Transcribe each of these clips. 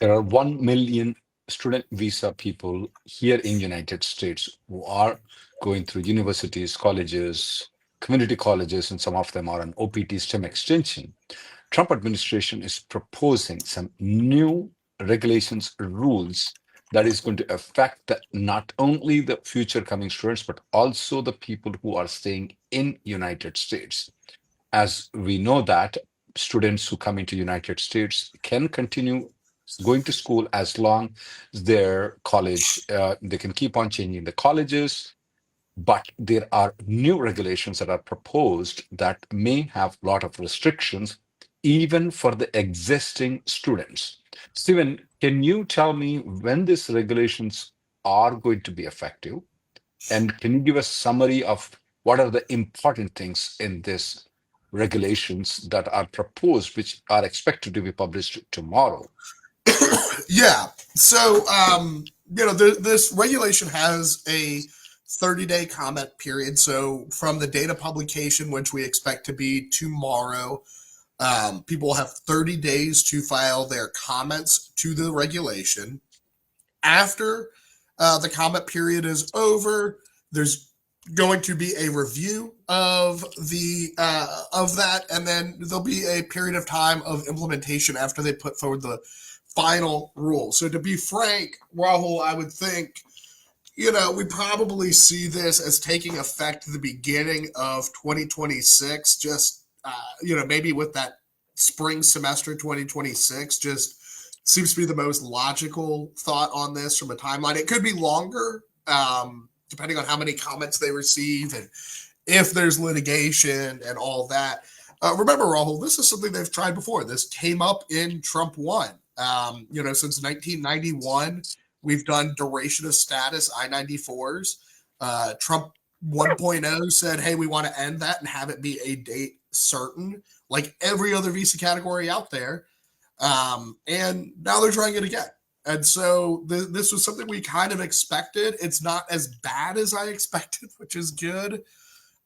There are 1 million student visa people here in United States who are going through universities, colleges, community colleges, and some of them are on OPT STEM extension. Trump administration is proposing some new regulations, rules that is going to affect not only the future coming students, but also the people who are staying in United States. As we know that students who come into United States can continue going to school as long as their college, they can keep on changing the colleges, but there are new regulations that are proposed that may have a lot of restrictions, even for the existing students. Stephen, can you tell me when these regulations are going to be effective? And can you give a summary of what are the important things in this regulations that are proposed, which are expected to be published tomorrow? Yeah. So, this regulation has a 30-day comment period. So, from the date of publication, which we expect to be tomorrow, people will have 30 days to file their comments to the regulation. After the comment period is over, there's going to be a review of that, and then there'll be a period of time of implementation after they put forward the final rule. So to be frank, Rahul, I would think we probably see this as taking effect at the beginning of 2026, just, maybe with that spring semester 2026, just seems to be the most logical thought on this from a timeline. It could be longer, depending on how many comments they receive and if there's litigation and all that. Remember, Rahul, this is something they've tried before. This came up in Trump 1. Since 1991, we've done duration of status I-94s. Trump 1.0 said, hey, we want to end that and have it be a date certain, like every other visa category out there. And now they're trying it again. And so this was something we kind of expected. It's not as bad as I expected, which is good.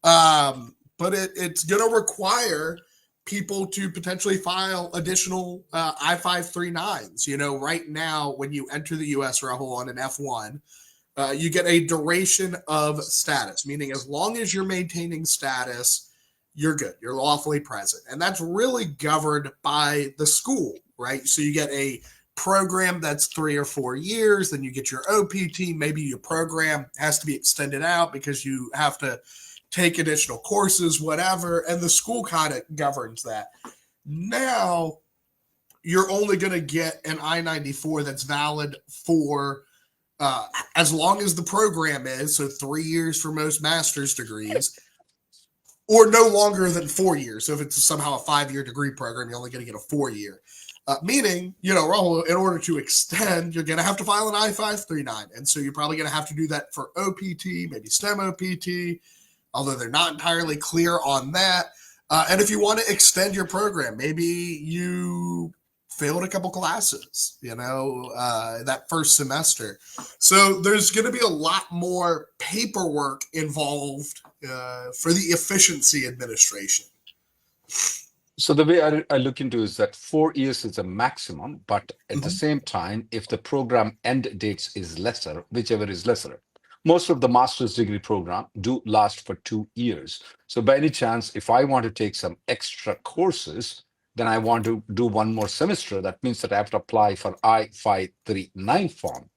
But it's going to require people to potentially file additional I-539s. Right now, when you enter the U.S., Rahul, on an F1, you get a duration of status, meaning as long as you're maintaining status, you're good. You're lawfully present. And that's really governed by the school, right? So you get a program that's 3 or 4 years, then you get your OPT. Maybe your program has to be extended out because you have to take additional courses, whatever, and the school kind of governs that. Now, you're only going to get an I-94 that's valid for as long as the program is, so 3 years for most master's degrees, or no longer than 4 years. So if it's somehow a 5-year degree program, you're only going to get a 4-year. Meaning, Rahul, in order to extend, you're going to have to file an I-539. And so you're probably going to have to do that for OPT, maybe STEM OPT, although they're not entirely clear on that. And if you want to extend your program, maybe you failed a couple classes, that first semester. So there's going to be a lot more paperwork involved for the efficiency administration. So the way I look into is that 4 years is a maximum, but at the same time, if the program end dates is lesser, whichever is lesser, most of the master's degree program do last for 2 years. So by any chance, if I want to take some extra courses, then I want to do one more semester. That means that I have to apply for I-539 form.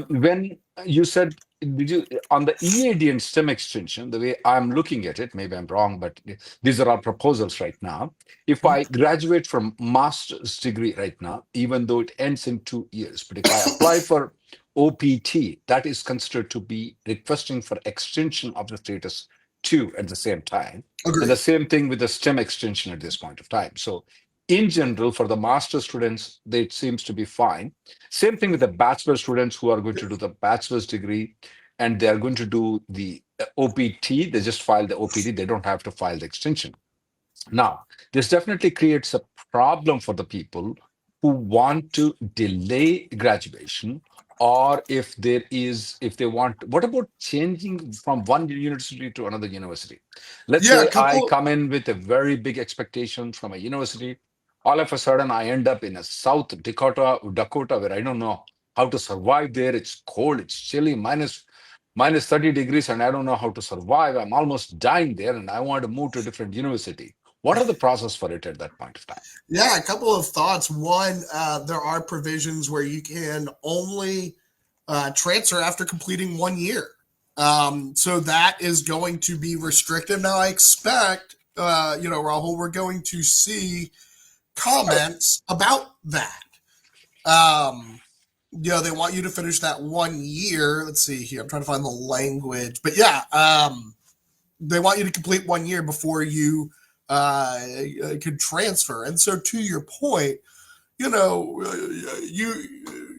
When you said, did you on the EAD and STEM extension, the way I'm looking at it, maybe I'm wrong, but these are our proposals right now. If I graduate from master's degree right now, even though it ends in 2 years, but if I apply for OPT, that is considered to be requesting for extension of the status too at the same time. And the Agreed. same thing with the STEM extension at this point of time. So in general, for the master students, it seems to be fine. Same thing with the bachelor students who are going to do the bachelor's degree and they are going to do the OPT. They just file the OPT. They don't have to file the extension. Now, this definitely creates a problem for the people who want to delay graduation, or if they want, what about changing from one university to another university? Let's Yeah, a say I couple. come in with a very big expectation from a university. All of a sudden, I end up in a South Dakota, where I don't know how to survive there. It's cold, it's chilly, minus 30 degrees, and I don't know how to survive. I'm almost dying there, and I want to move to a different university. What are the process for it at that point of time? Yeah, a couple of thoughts. One, there are provisions where you can only transfer after completing 1 year. So that is going to be restrictive. Now, I expect, Rahul, we're going to see comments about that. They want you to finish that 1 year. Let's see here. I'm trying to find the language, but yeah, they want you to complete 1 year before you can transfer. And so, to your point,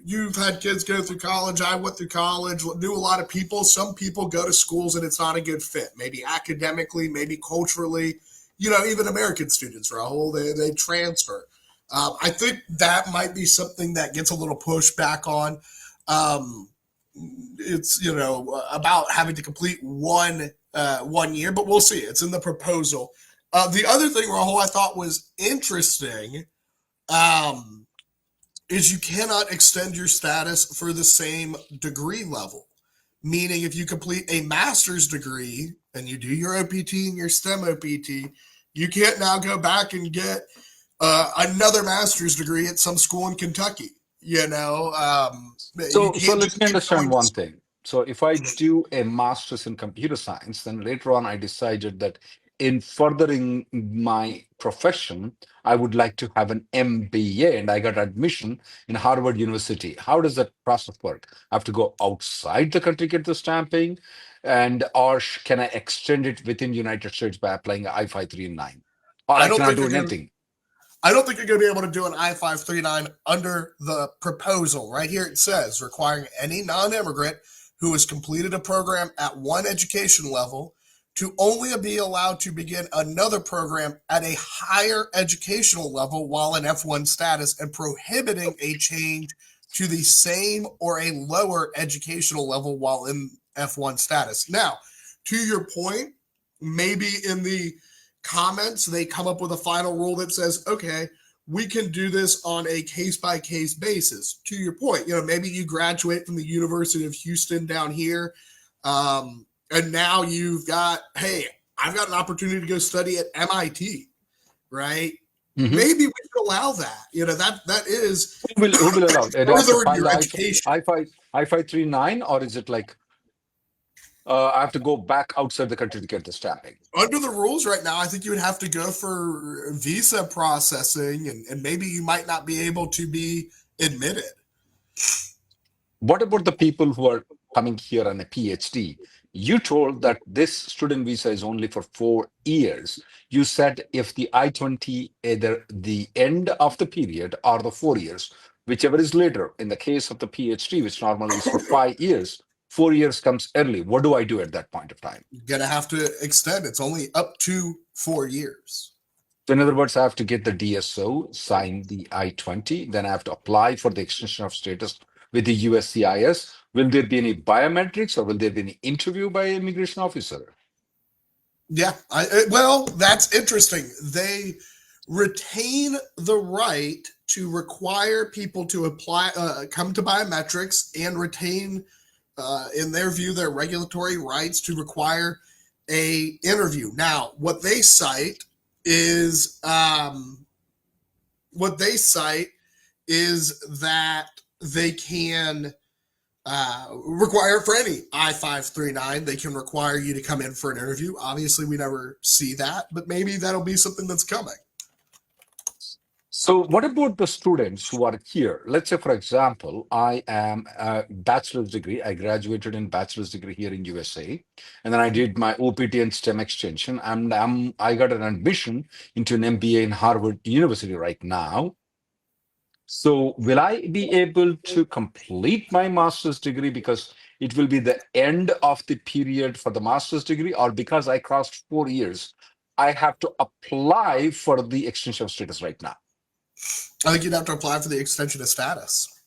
you've had kids go through college. I went through college. Knew a lot of people. Some people go to schools and it's not a good fit. Maybe academically, maybe culturally. Even American students, Rahul, they transfer. I think that might be something that gets a little pushback on. It's about having to complete 1 year, but we'll see. It's in the proposal. The other thing, Rahul, I thought was interesting is you cannot extend your status for the same degree level. Meaning, if you complete a master's degree and you do your OPT and your STEM OPT, you can't now go back and get another master's degree at some school in Kentucky. You So, so can't let just me keep understand going to one school. thing. So, if I do a master's in computer science, then later on I decided that in furthering my profession, I would like to have an MBA, and I got admission in Harvard University. How does that process work? I have to go outside the country, get the stamping, and or can I extend it within United States by applying I-539? Or I I don't cannot think do you're going to anything. I don't think you're going to be able to do an I-539 under the proposal. Right here it says requiring any non-immigrant who has completed a program at one education level to only be allowed to begin another program at a higher educational level while in F1 status, and prohibiting a change to the same or a lower educational level while in F1 status. Now, to your point, maybe in the comments they come up with a final rule that says, okay, we can do this on a case by case basis. To your point, maybe you graduate from the University of Houston down here, and now you've got, hey, I've got an opportunity to go study at MIT, right? Mhm. Maybe we should allow that. That is Who will allow it? Do I have to furthering file your the education. I-539, or is it like I have to go back outside the country to get the stamping? Under the rules right now, I think you would have to go for visa processing, and maybe you might not be able to be admitted. What about the people who are coming here on a PhD? You told that this student visa is only for 4 years. You said if the I-20, either the end of the period or the 4 years, whichever is later. In the case of the PhD, which normally is for 5 years, 4 years comes early. What do I do at that point of time? You're going to have to extend. It's only up to 4 years. So in other words, I have to get the DSO, sign the I-20, then I have to apply for the extension of status with the USCIS. Will there be any biometrics, or will there be any interview by an immigration officer? Yeah. Well, that's interesting. They retain the right to require people to apply, come to biometrics, and retain, in their view, their regulatory rights to require a interview. Now, is um, what they cite is that they can require for any I-539, they can require you to come in for an interview. Obviously, we never see that, but maybe that'll be something that's coming. So what about the students who are here? Let's say, for example, I am a bachelor's degree. I graduated in bachelor's degree here in USA, and then I did my OPT and STEM extension, and I got an admission into an MBA in Harvard University right now. So will I be able to complete my master's degree because it will be the end of the period for the master's degree, or because I crossed 4 years, I have to apply for the extension of status right now? I think you'd have to apply for the extension of status.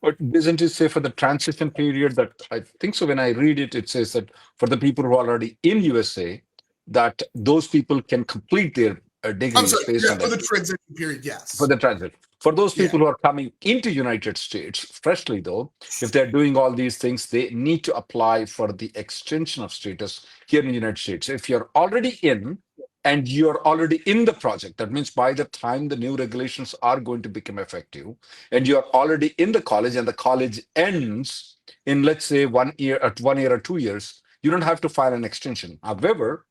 But doesn't it say for the transition period that I think so? When I read it, it says that for the people who are already in USA, that those people can complete their I'm degrees sorry, based yeah, on for that the transition period, for yes. the transit. For those Yeah. people who are coming into United States freshly, though, if they're doing all these things, they need to apply for the extension of status here in the United States. If you're already in and you're already in the project, that means by the time the new regulations are going to become effective, and you're already in the college and the college ends in, let's say, 1 year, at 1 year or 2 years, you don't have to file an extension. However,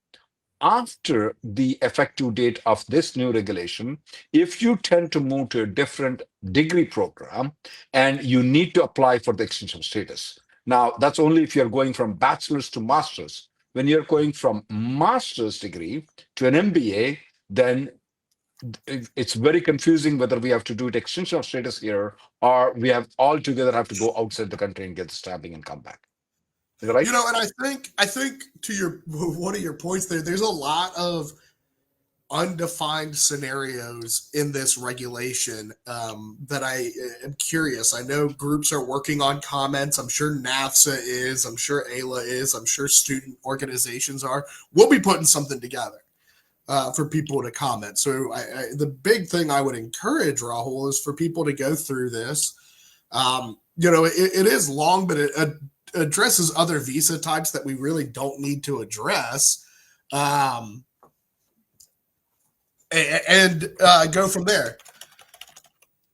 after the effective date of this new regulation, if you tend to move to a different degree program and you need to apply for the extension of status. Now, that's only if you're going from bachelor's to master's. When you're going from master's degree to an MBA, then it's very confusing whether we have to do it extension of status here or we have altogether have to go outside the country and get the stamping and come back. Is that right? And I think to your one of your points there, there's a lot of undefined scenarios in this regulation that I am curious. I know groups are working on comments. I'm sure NAFSA is. I'm sure ALA is. I'm sure student organizations are. We'll be putting something together for people to comment. So the big thing I would encourage, Rahul, is for people to go through this. It is long, but it addresses other visa types that we really don't need to address. And go from there.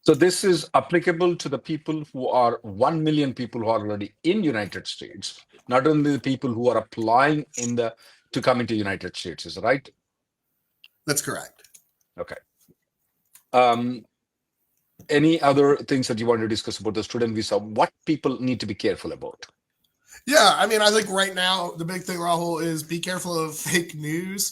So this is applicable to the people who are 1 million people who are already in United States, not only the people who are applying to come into United States. Is that right? That's correct. Okay. Any other things that you want to discuss about the student visa? What people need to be careful about? Yeah, I mean, I think right now the big thing, Rahul, is be careful of fake news.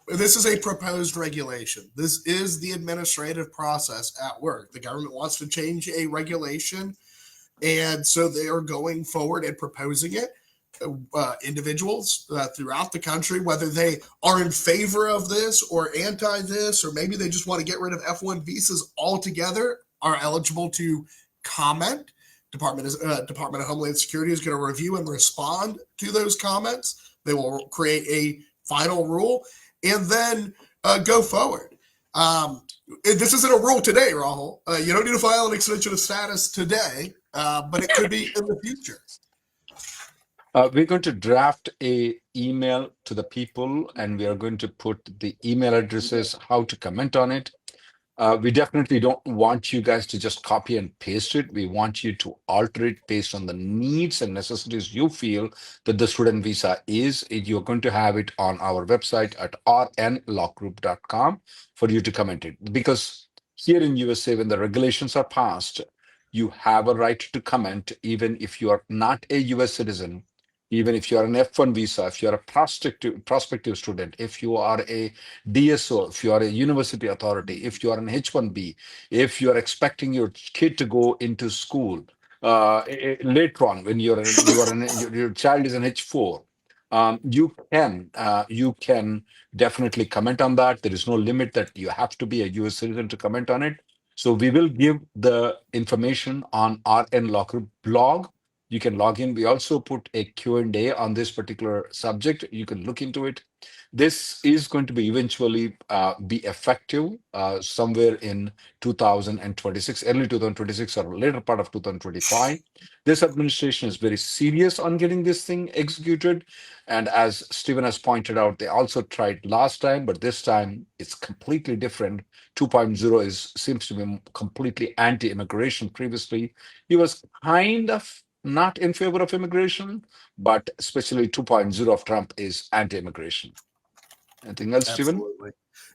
This is a proposed regulation. This is the administrative process at work. The government wants to change a regulation, and so they are going forward and proposing it. Individuals throughout the country, whether they are in favor of this or anti this, or maybe they just want to get rid of F1 visas altogether, are eligible to comment. Department of Homeland Security is going to review and respond to those comments. They will create a final rule and then go forward. This isn't a rule today, Rahul. You don't need to file an extension of status today, but it could be in the future. We're going to draft a email to the people, and we are going to put the email addresses, how to comment on it. We definitely don't want you guys to just copy and paste it. We want you to alter it based on the needs and necessities you feel that the student visa is. You're going to have it on our website at rnlawgroup.com for you to comment it. Because here in USA, when the regulations are passed, you have a right to comment even if you are not a US citizen. Even if you are an F1 visa, if you are a prospective student, if you are a DSO, if you are a university authority, if you are an H1B, if you are expecting your kid to go into school later on when your child is an H4, you can definitely comment on that. There is no limit that you have to be a US citizen to comment on it. So we will give the information on RN Law Group blog. You can log in. We also put a Q&A on this particular subject. You can look into it. This is going to be eventually be effective somewhere in 2026, early 2026 or later part of 2025. This administration is very serious on getting this thing executed. And as Stephen has pointed out, they also tried last time, but this time it's completely different. 2.0 seems to be completely anti-immigration. Previously, he was kind of not in favor of immigration, but especially 2.0 of Trump is anti-immigration. Anything else, Stephen? Absolutely.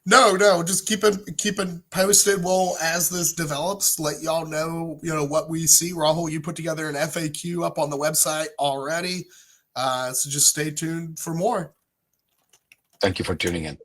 No, just keep it posted. Well, as this develops, let y'all know, what we see. Rahul, you put together an FAQ up on the website already. So just stay tuned for more. Thank you for tuning in.